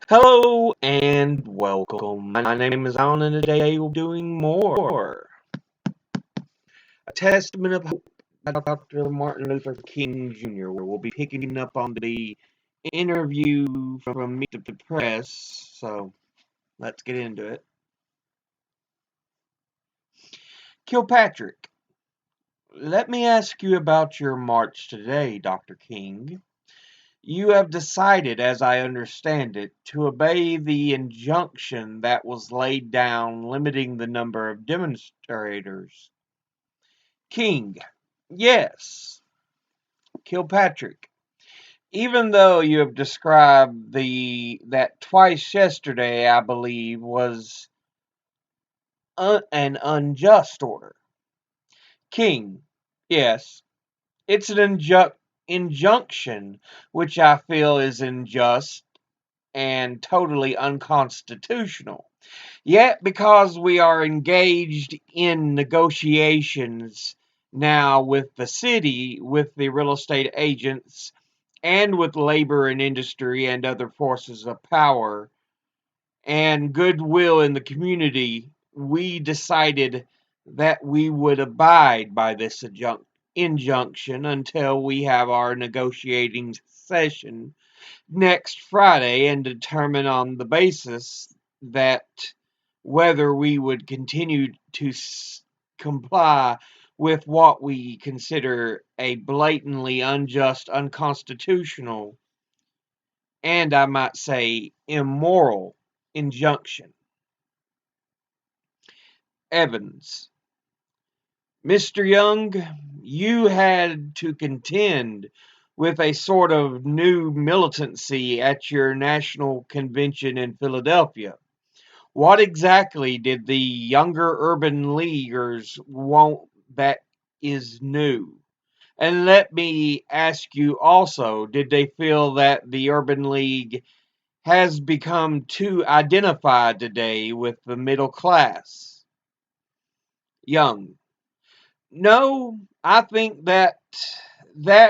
Hello and welcome. My name is Alan, and today we're doing more. A Testament of Hope by Dr. Martin Luther King Jr. We'll be picking up on the interview from Meet the Press, so let's get into it. Kilpatrick, let me ask you about your march today, Dr. King. You have decided, as I understand it, to obey the injunction that was laid down limiting the number of demonstrators. King, yes. Kilpatrick, even though you have described that twice yesterday, I believe, was an unjust order. King, yes. It's an injunction which I feel is unjust and totally unconstitutional. Yet, because we are engaged in negotiations now with the city, with the real estate agents, and with labor and industry and other forces of power and goodwill in the community, we decided that we would abide by this injunction until we have our negotiating session next Friday and determine on the basis that whether we would continue to comply with what we consider a blatantly unjust, unconstitutional, and I might say immoral injunction. Evans, Mr. Young, you had to contend with a sort of new militancy at your national convention in Philadelphia. What exactly did the younger urban leaguers want that is new? And let me ask you also, did they feel that the Urban League has become too identified today with the middle class? Young, no, I think that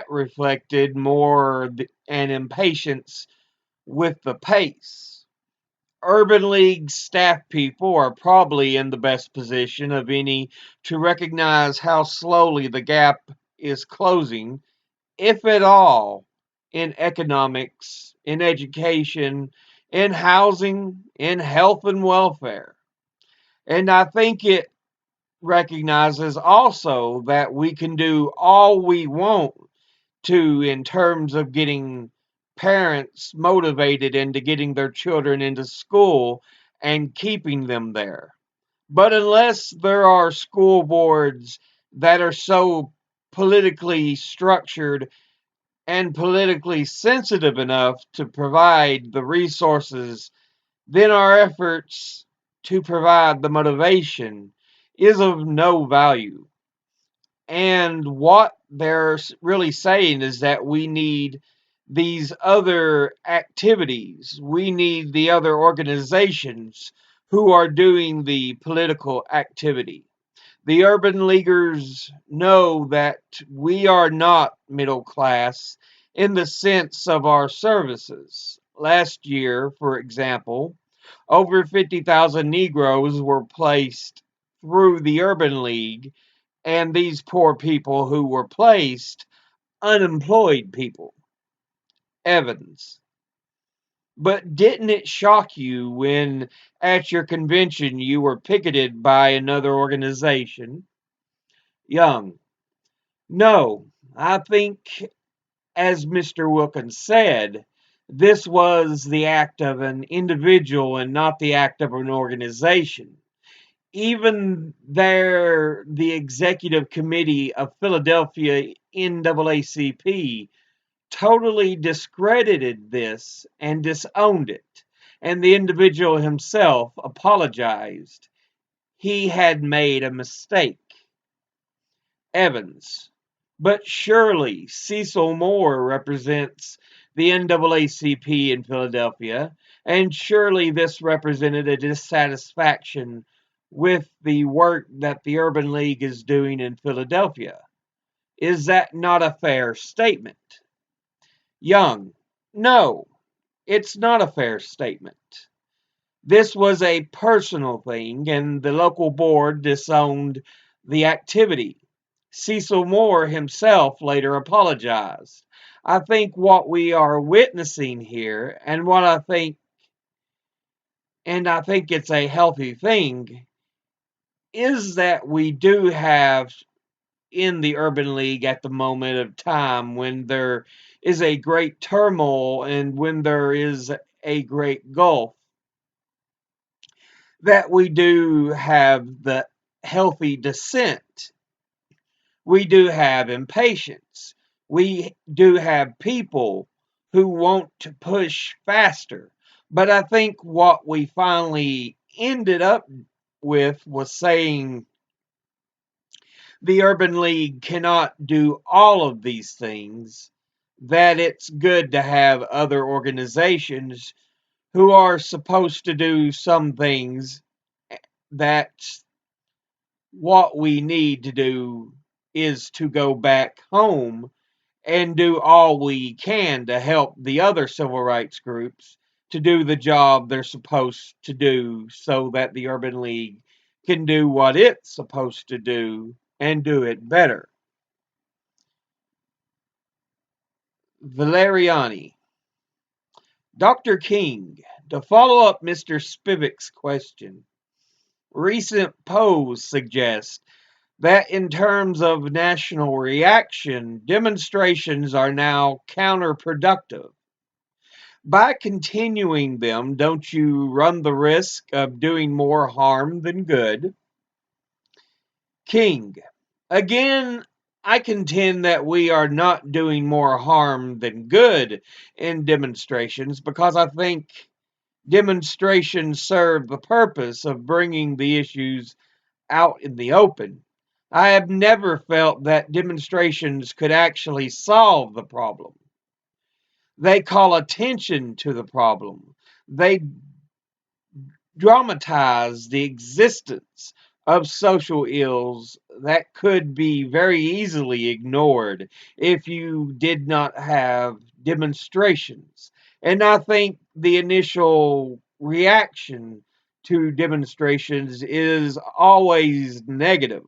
reflected more an impatience with the pace. Urban League staff people are probably in the best position of any to recognize how slowly the gap is closing, if at all, in economics, in education, in housing, in health and welfare. And I think it recognizes also that we can do all we want to in terms of getting parents motivated into getting their children into school and keeping them there. But unless there are school boards that are so politically structured and politically sensitive enough to provide the resources, then our efforts to provide the motivation is of no value. And what they're really saying is that we need these other activities. We need the other organizations who are doing the political activity. The urban leaguers know that we are not middle class in the sense of our services. Last year, for example, over 50,000 Negroes were placed through the Urban League, and these poor people who were placed, unemployed people. Evans. But didn't it shock you when at your convention you were picketed by another organization? Young. No, I think, as Mr. Wilkins said, this was the act of an individual and not the act of an organization. Even there, the executive committee of Philadelphia NAACP totally discredited this and disowned it, and the individual himself apologized. He had made a mistake. Evans. But surely Cecil Moore represents the NAACP in Philadelphia, and surely this represented a dissatisfaction with the work that the Urban League is doing in Philadelphia. Is that not a fair statement? Young. No. It's not a fair statement. This was a personal thing, and the local board disowned the activity. Cecil Moore himself later apologized. I think what we are witnessing here, and I think it's a healthy thing, is that we do have in the Urban League at the moment of time when there is a great turmoil and when there is a great gulf, that we do have the healthy dissent. We do have impatience. We do have people who want to push faster. But I think what we finally ended up with was saying the Urban League cannot do all of these things, that it's good to have other organizations who are supposed to do some things. That what we need to do is to go back home and do all we can to help the other civil rights groups to do the job they're supposed to do so that the Urban League can do what it's supposed to do and do it better. Valeriani. Dr. King, to follow up Mr. Spivak's question, recent polls suggest that in terms of national reaction, demonstrations are now counterproductive. By continuing them, don't you run the risk of doing more harm than good? King, again, I contend that we are not doing more harm than good in demonstrations because I think demonstrations serve the purpose of bringing the issues out in the open. I have never felt that demonstrations could actually solve the problem. They call attention to the problem. They dramatize the existence of social ills that could be very easily ignored if you did not have demonstrations. And I think the initial reaction to demonstrations is always negative.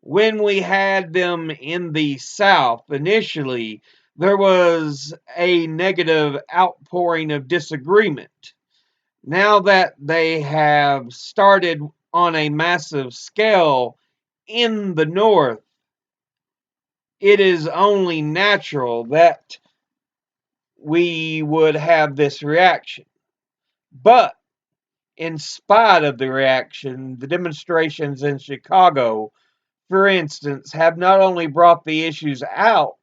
When we had them in the South initially, there was a negative outpouring of disagreement. Now that they have started on a massive scale in the North, it is only natural that we would have this reaction. But in spite of the reaction, the demonstrations in Chicago, for instance, have not only brought the issues out,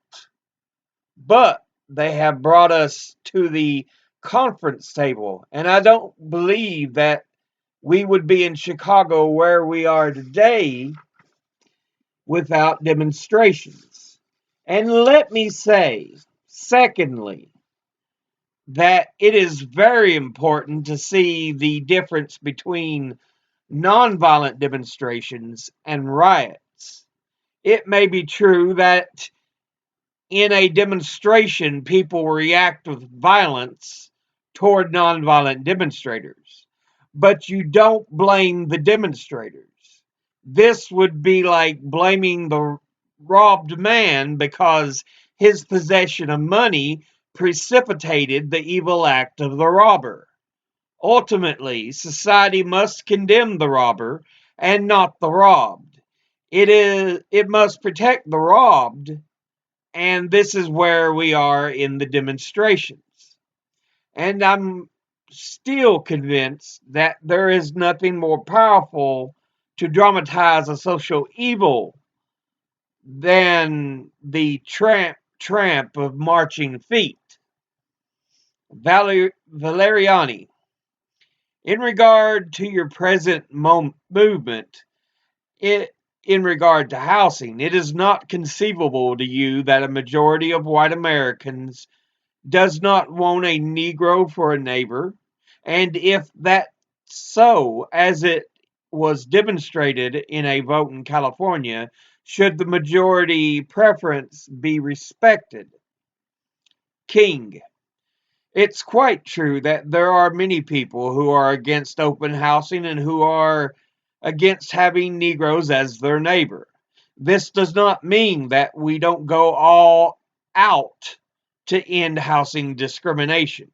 but they have brought us to the conference table. And I don't believe that we would be in Chicago where we are today without demonstrations. And let me say, secondly, that it is very important to see the difference between nonviolent demonstrations and riots. It may be true that in a demonstration, people react with violence toward nonviolent demonstrators, but you don't blame the demonstrators. This would be like blaming the robbed man because his possession of money precipitated the evil act of the robber. Ultimately, society must condemn the robber and not the robbed. It must protect the robbed, and this is where we are in the demonstrations. And I'm still convinced that there is nothing more powerful to dramatize a social evil than the tramp of marching feet. Valeriani, in regard to your present movement, in regard to housing, it is not conceivable to you that a majority of white Americans does not want a Negro for a neighbor, and if that's so, as it was demonstrated in a vote in California, should the majority preference be respected? King, It's quite true that there are many people who are against open housing and who are against having Negroes as their neighbor. This does not mean that we don't go all out to end housing discrimination.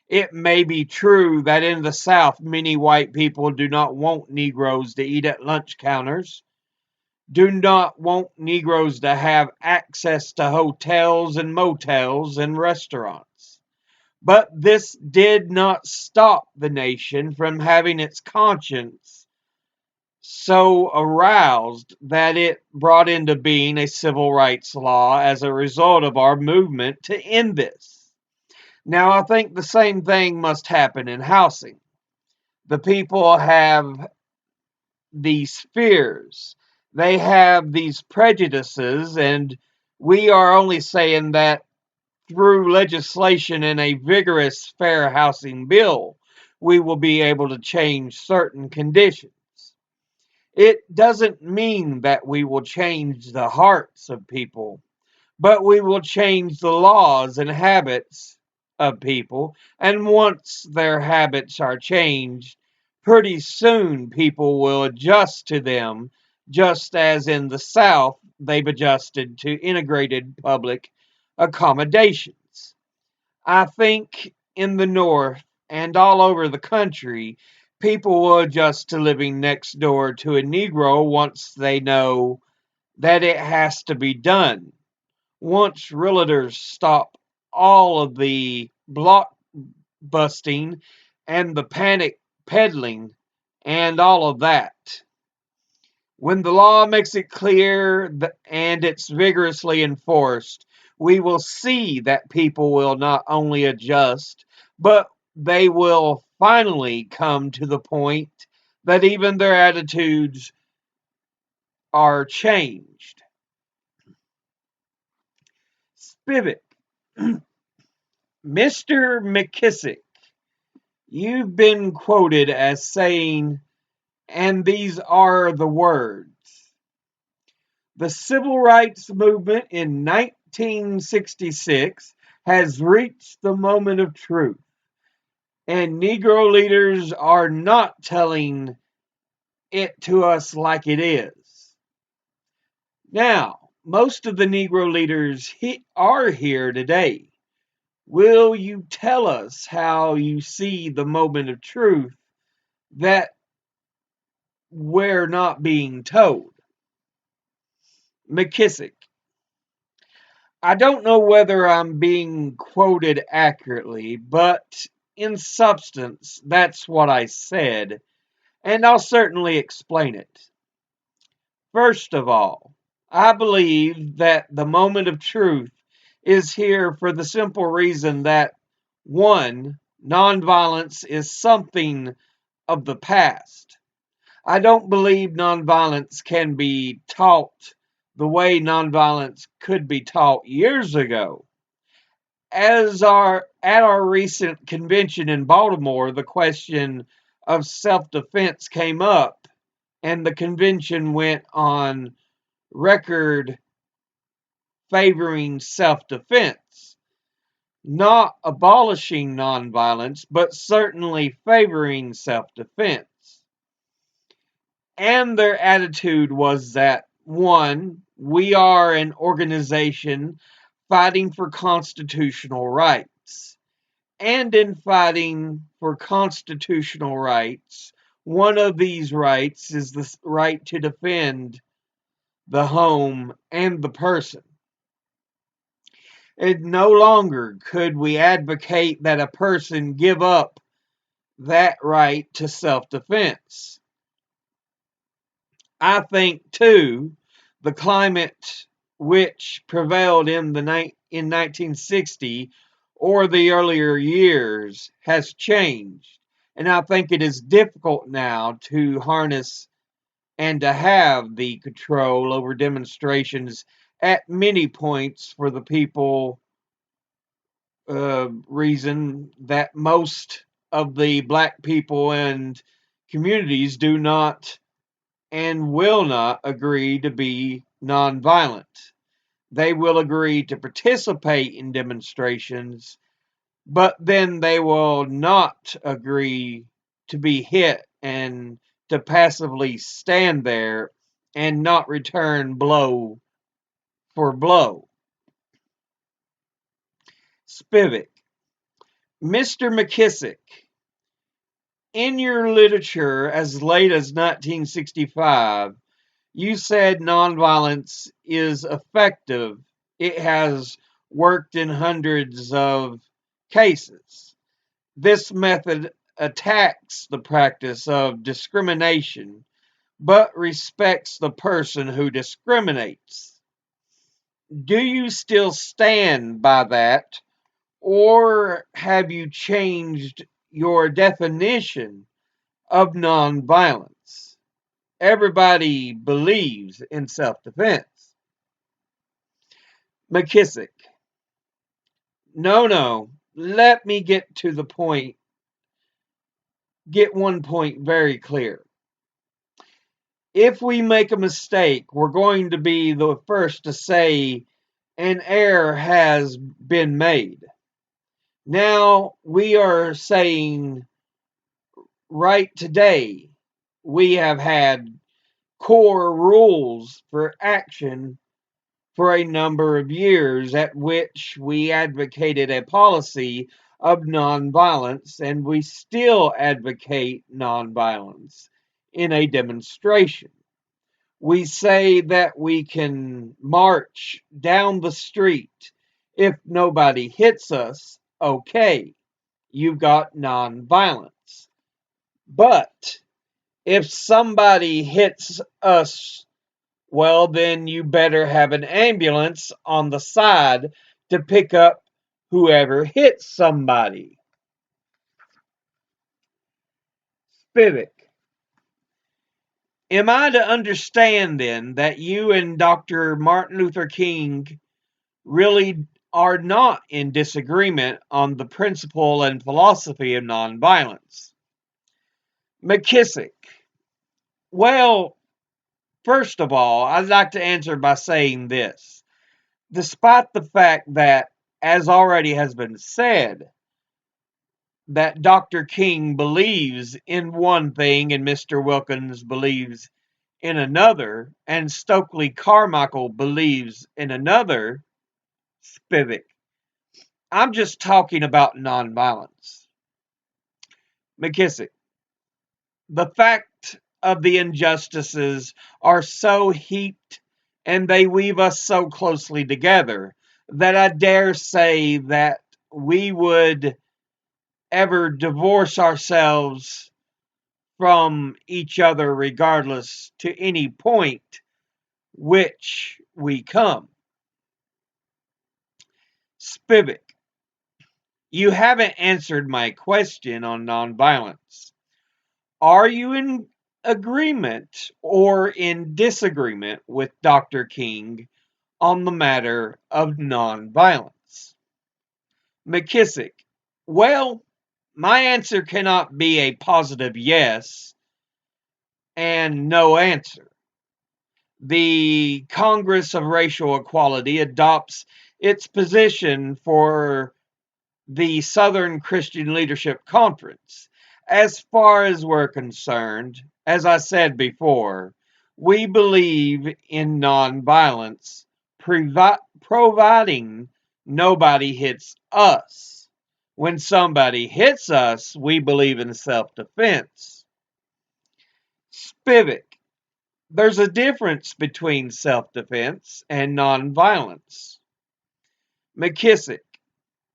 It may be true that in the South, many white people do not want Negroes to eat at lunch counters, do not want Negroes to have access to hotels and motels and restaurants. But this did not stop the nation from having its conscience so aroused that it brought into being a civil rights law as a result of our movement to end this. Now, I think the same thing must happen in housing. The people have these fears, they have these prejudices, and we are only saying that through legislation and a vigorous fair housing bill, we will be able to change certain conditions. It doesn't mean that we will change the hearts of people, but we will change the laws and habits of people. And once their habits are changed, pretty soon people will adjust to them, just as in the South they've adjusted to integrated public accommodations. I think in the North and all over the country, people will adjust to living next door to a Negro once they know that it has to be done. Once realtors stop all of the block busting and the panic peddling and all of that. When the law makes it clear and it's vigorously enforced, we will see that people will not only adjust, but they will finally come to the point that even their attitudes are changed. Spivak, Mr. McKissick, you've been quoted as saying, and these are the words: the civil rights movement in 1966 has reached the moment of truth, and Negro leaders are not telling it to us like it is. Now, most of the Negro leaders are here today. Will you tell us how you see the moment of truth that we're not being told? McKissick, I don't know whether I'm being quoted accurately, but in substance, that's what I said, and I'll certainly explain it. First of all, I believe that the moment of truth is here for the simple reason that, one, nonviolence is something of the past. I don't believe nonviolence can be taught the way nonviolence could be taught years ago. At our recent convention in Baltimore, the question of self-defense came up, and the convention went on record favoring self-defense, not abolishing nonviolence, but certainly favoring self-defense. And their attitude was that, one, we are an organization fighting for constitutional rights. And in fighting for constitutional rights, one of these rights is the right to defend the home and the person. And no longer could we advocate that a person give up that right to self-defense. I think, too, the climate which prevailed in 1960 or the earlier years has changed. And I think it is difficult now to harness and to have the control over demonstrations at many points for the people reason that most of the black people and communities do not and will not agree to be nonviolent. They will agree to participate in demonstrations, but then they will not agree to be hit and to passively stand there and not return blow for blow. Spivak. Mr. McKissick, in your literature as late as 1965, you said nonviolence is effective. It has worked in hundreds of cases. This method attacks the practice of discrimination, but respects the person who discriminates. Do you still stand by that, or have you changed your definition of nonviolence? Everybody believes in self-defense. McKissick. No, no. Let me get to the point. Get one point very clear. If we make a mistake, we're going to be the first to say an error has been made. Now we are saying right today we have had core rules for action for a number of years at which we advocated a policy of nonviolence, and we still advocate nonviolence in a demonstration. We say that we can march down the street. If nobody hits us, okay, you've got nonviolence. But if somebody hits us, well, then you better have an ambulance on the side to pick up whoever hits somebody. Spivak. Am I to understand then that you and Dr. Martin Luther King really are not in disagreement on the principle and philosophy of nonviolence? McKissick. Well, first of all, I'd like to answer by saying this. Despite the fact that, as already has been said, that Dr. King believes in one thing and Mr. Wilkins believes in another, and Stokely Carmichael believes in another, Spivak. I'm just talking about nonviolence. McKissick. The fact of the injustices are so heaped and they weave us so closely together that I dare say that we would ever divorce ourselves from each other regardless to any point which we come. Spivak, you haven't answered my question on nonviolence. Are you in agreement or in disagreement with Dr. King on the matter of nonviolence? McKissick, well, my answer cannot be a positive yes and no answer. The Congress of Racial Equality adopts its position for the Southern Christian Leadership Conference. As far as we're concerned, as I said before, we believe in nonviolence, providing nobody hits us. When somebody hits us, we believe in self-defense. Spivak, there's a difference between self-defense and nonviolence. McKissick,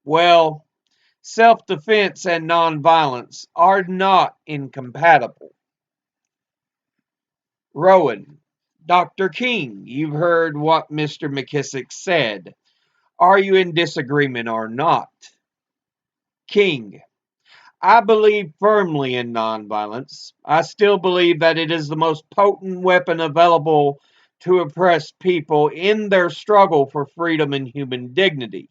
well, self-defense and nonviolence are not incompatible. Rowan, Dr. King, you've heard what Mr. McKissick said. Are you in disagreement or not? King, I believe firmly in nonviolence. I still believe that it is the most potent weapon available to oppress people in their struggle for freedom and human dignity.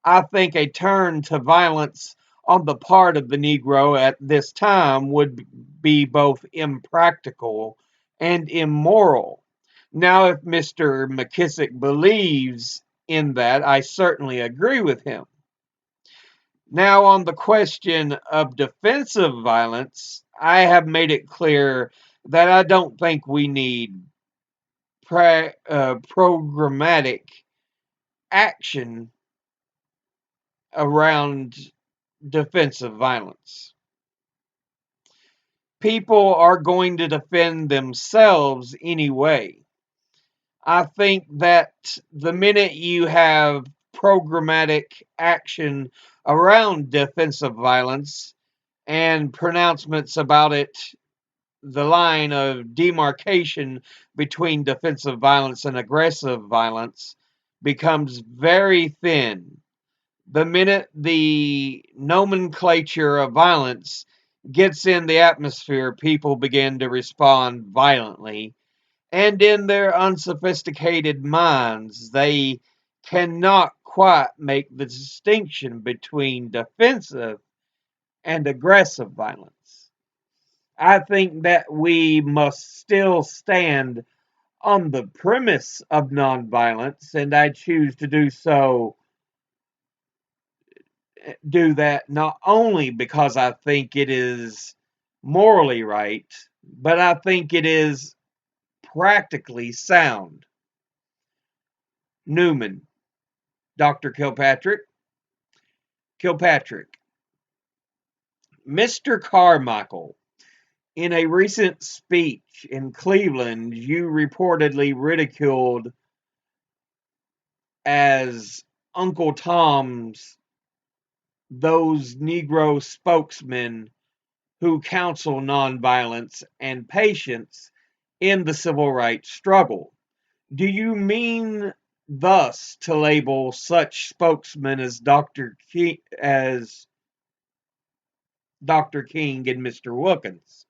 I think a turn to violence on the part of the Negro at this time would be both impractical and immoral. Now, if Mr. McKissick believes in that, I certainly agree with him. Now, on the question of defensive violence, I have made it clear that I don't think we need programmatic action around defensive violence. People are going to defend themselves anyway. I think that the minute you have programmatic action around defensive violence and pronouncements about it, the line of demarcation between defensive violence and aggressive violence becomes very thin. The minute the nomenclature of violence gets in the atmosphere, people begin to respond violently. And in their unsophisticated minds, they cannot quite make the distinction between defensive and aggressive violence. I think that we must still stand on the premise of nonviolence, and I choose to do that not only because I think it is morally right, but I think it is practically sound. Newman, Dr. Kilpatrick, Mr. Carmichael, in a recent speech in Cleveland, you reportedly ridiculed as Uncle Tom's those Negro spokesmen who counsel nonviolence and patience in the civil rights struggle. Do you mean thus to label such spokesmen as Dr. King and Mr. Wilkins?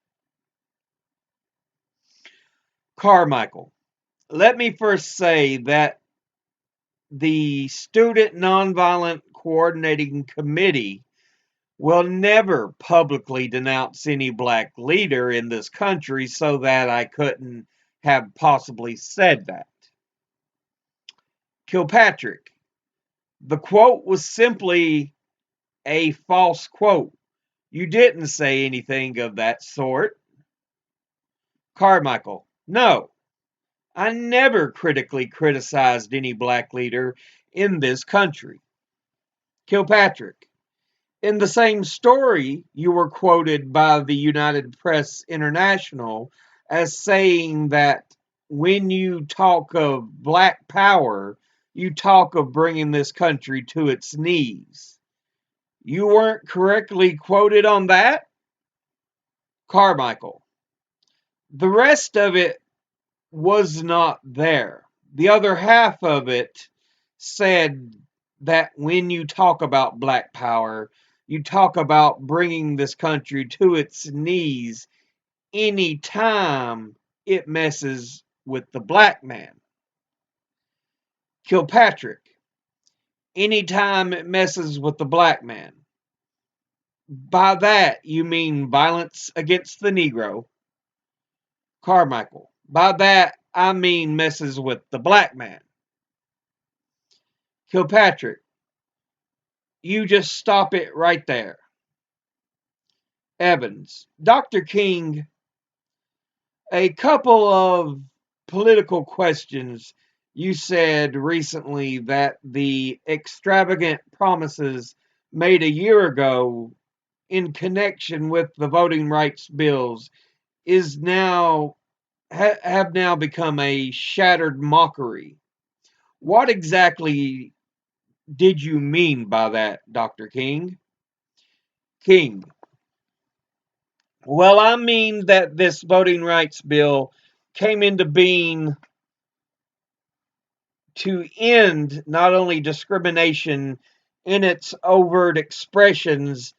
Carmichael, let me first say that the Student Nonviolent Coordinating Committee will never publicly denounce any black leader in this country, so that I couldn't have possibly said that. Kilpatrick, the quote was simply a false quote. You didn't say anything of that sort. Carmichael, no, I never critically criticized any black leader in this country. Kilpatrick, in the same story, you were quoted by the United Press International as saying that when you talk of black power, you talk of bringing this country to its knees. You weren't correctly quoted on that? Carmichael, the rest of it was not there. The other half of it said that when you talk about black power, you talk about bringing this country to its knees anytime it messes with the black man. Kilpatrick, anytime it messes with the black man. By that, you mean violence against the Negro. Carmichael, by that, I mean messes with the black man. Kilpatrick, you just stop it right there. Evans, Dr. King, a couple of political questions. You said recently that the extravagant promises made a year ago in connection with the voting rights bills is now have now become a shattered mockery. What exactly did you mean by that, Dr. King? King, well, I mean that this voting rights bill came into being to end not only discrimination in its overt expressions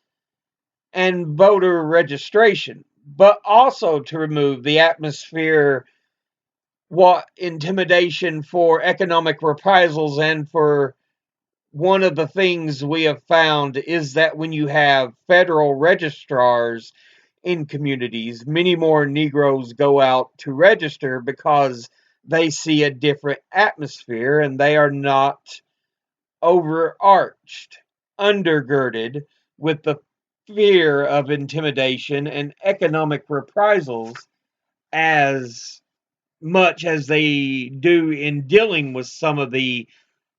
and voter registration, but also to remove the atmosphere, what intimidation for economic reprisals. And for one of the things we have found is that when you have federal registrars in communities, many more Negroes go out to register because they see a different atmosphere and they are not overarched undergirded with the fear of intimidation and economic reprisals as much as they do in dealing with some of the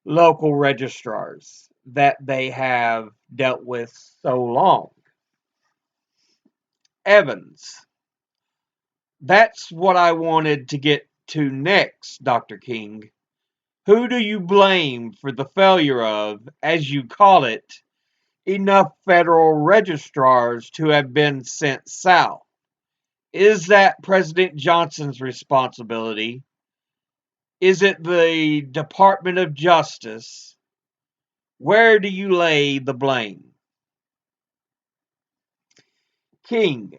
local registrars that they have dealt with so long. Evans, that's what I wanted to get to next, Dr. King. Who do you blame for the failure of, as you call it, enough federal registrars to have been sent south? Is that President Johnson's responsibility? Is it the Department of Justice? Where do you lay the blame? King,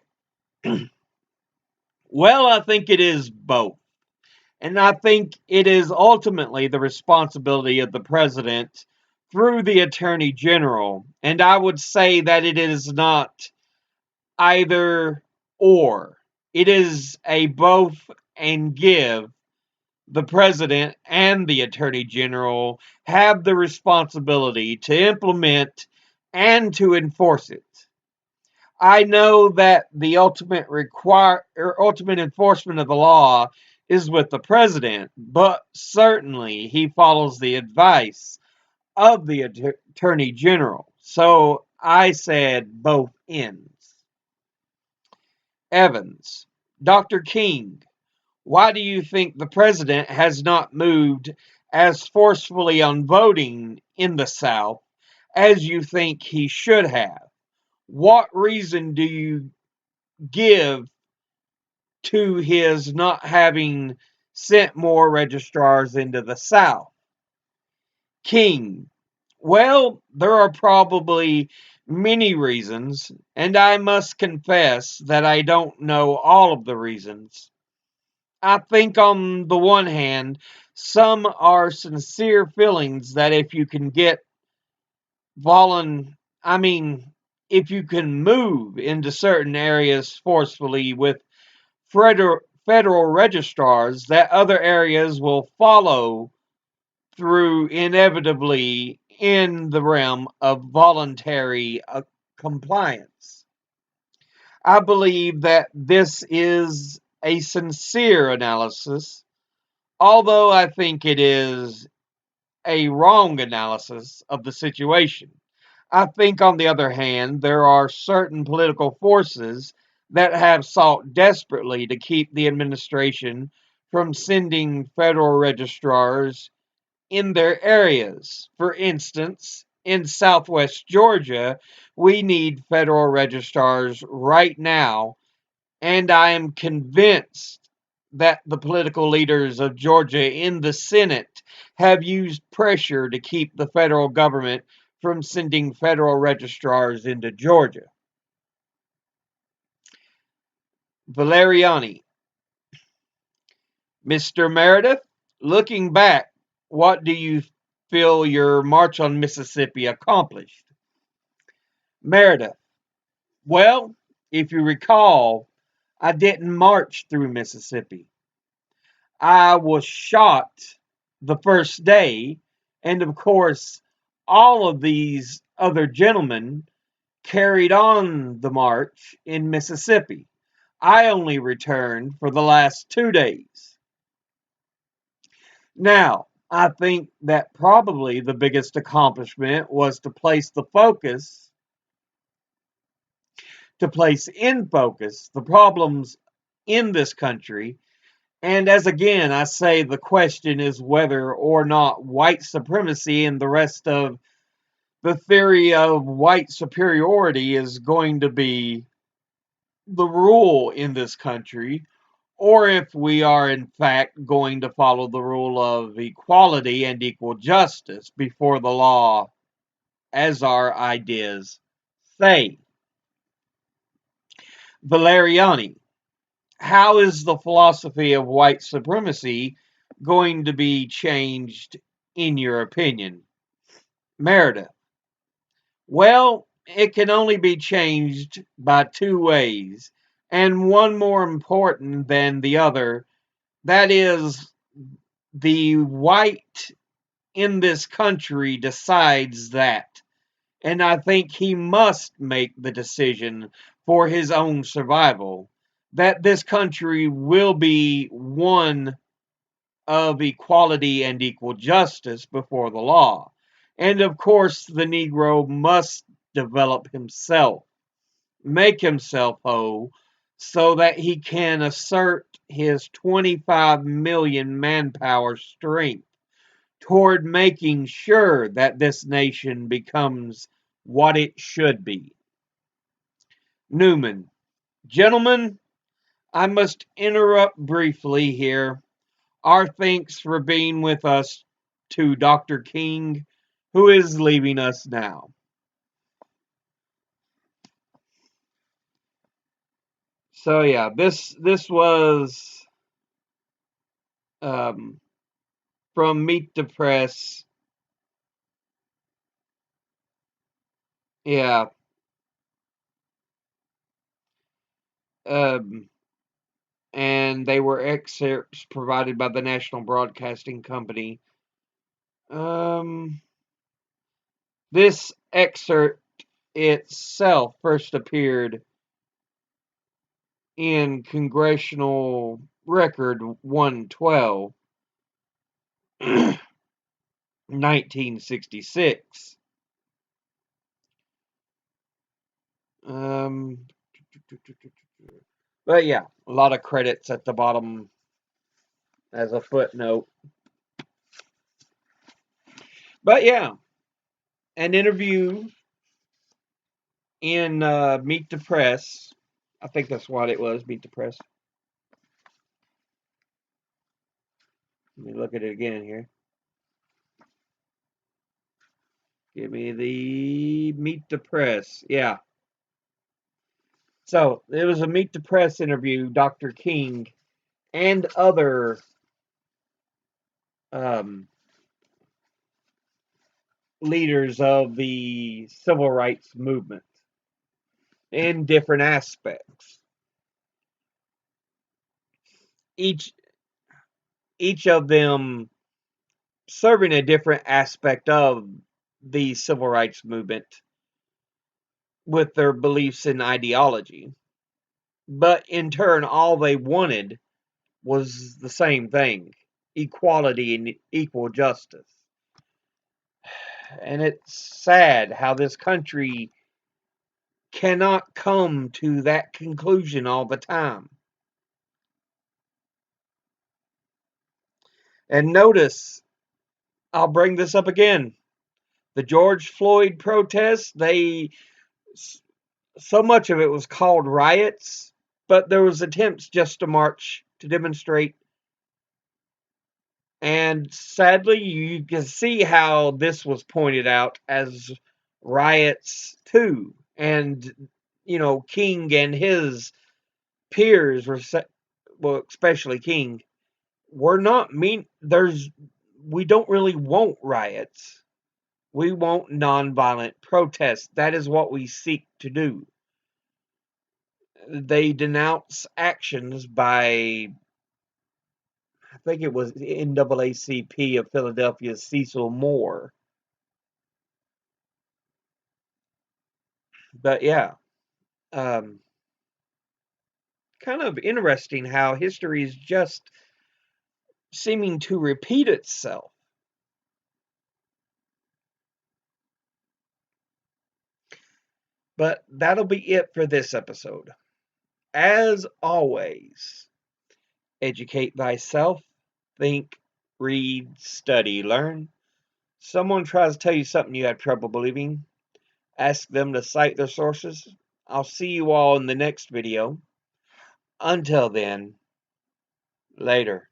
well, I think it is both. And I think it is ultimately the responsibility of the president through the attorney general. And I would say that it is not either or, it is a both and give. The president and the attorney general have the responsibility to implement and to enforce it. I know that the ultimate enforcement of the law is with the president, but certainly he follows the advice of the attorney general. So I said both ends. Evans, Dr. King, why do you think the president has not moved as forcefully on voting in the South as you think he should have? What reason do you give to his not having sent more registrars into the South? King, well, there are probably many reasons, and I must confess that I don't know all of the reasons. I think on the one hand, some are sincere feelings that if you can get volun I mean, if you can move into certain areas forcefully with federal registrars, that other areas will follow through inevitably in the realm of voluntary compliance. I believe that this is a sincere analysis, although I think it is a wrong analysis of the situation. I think, on the other hand, there are certain political forces that have sought desperately to keep the administration from sending federal registrars in their areas. For instance, in southwest Georgia, we need federal registrars right now, and I am convinced that the political leaders of Georgia in the Senate have used pressure to keep the federal government from sending federal registrars into Georgia. Valeriani, Mr. Meredith, looking back, what do you feel your March on Mississippi accomplished? Meredith, well, if you recall, I didn't march through Mississippi. I was shot the first day, and of course, all of these other gentlemen carried on the march in Mississippi. I only returned for the last 2 days. Now, I think that probably the biggest accomplishment was to place in focus the problems in this country. And as again, I say the question is whether or not white supremacy and the rest of the theory of white superiority is going to be the rule in this country, or if we are in fact going to follow the rule of equality and equal justice before the law, as our ideas say. Valeriani, how is the philosophy of white supremacy going to be changed, in your opinion? Meredith, well, it can only be changed by two ways, and one more important than the other. That is, the white in this country decides that. And I think he must make the decision for his own survival that this country will be one of equality and equal justice before the law. And of course, the Negro must develop himself, make himself whole, so that he can assert his 25 million manpower strength toward making sure that this nation becomes what it should be. Newman. Gentlemen, I must interrupt briefly here. Our thanks for being with us to Dr. King, who is leaving us now. So yeah, this was um, from Meet the Press. Yeah, um, and they were excerpts provided by the National Broadcasting Company. Um, this excerpt itself first appeared in Congressional Record 112, 1966. Um, but yeah, a lot of credits at the bottom as a footnote. But yeah, an interview in Meet the Press. I think that's what it was, Meet the Press. Let me look at it again here. Give me the Meet the Press. Yeah. So it was a Meet the Press interview, Dr. King and other um, leaders of the civil rights movement in different aspects. Each each of them serving a different aspect of the civil rights movement with their beliefs and ideology. But in turn, all they wanted was the same thing: equality and equal justice. And it's sad how this country cannot come to that conclusion all the time. And notice, I'll bring this up again. The George Floyd protests, so much of it was called riots, but there was attempts just to march, to demonstrate. And sadly, you can see how this was pointed out as riots too. And, King and his peers well, especially King, were not mean. We don't really want riots. We want nonviolent protests. That is what we seek to do. They denounce actions by, I think it was NAACP of Philadelphia's Cecil Moore. But yeah, um, kind of interesting how history is just seeming to repeat itself. But that'll be it for this episode. As always, educate thyself, think, read, study, learn. Someone tries to tell you something you have trouble believing, ask them to cite their sources. I'll see you all in the next video. Until then, later.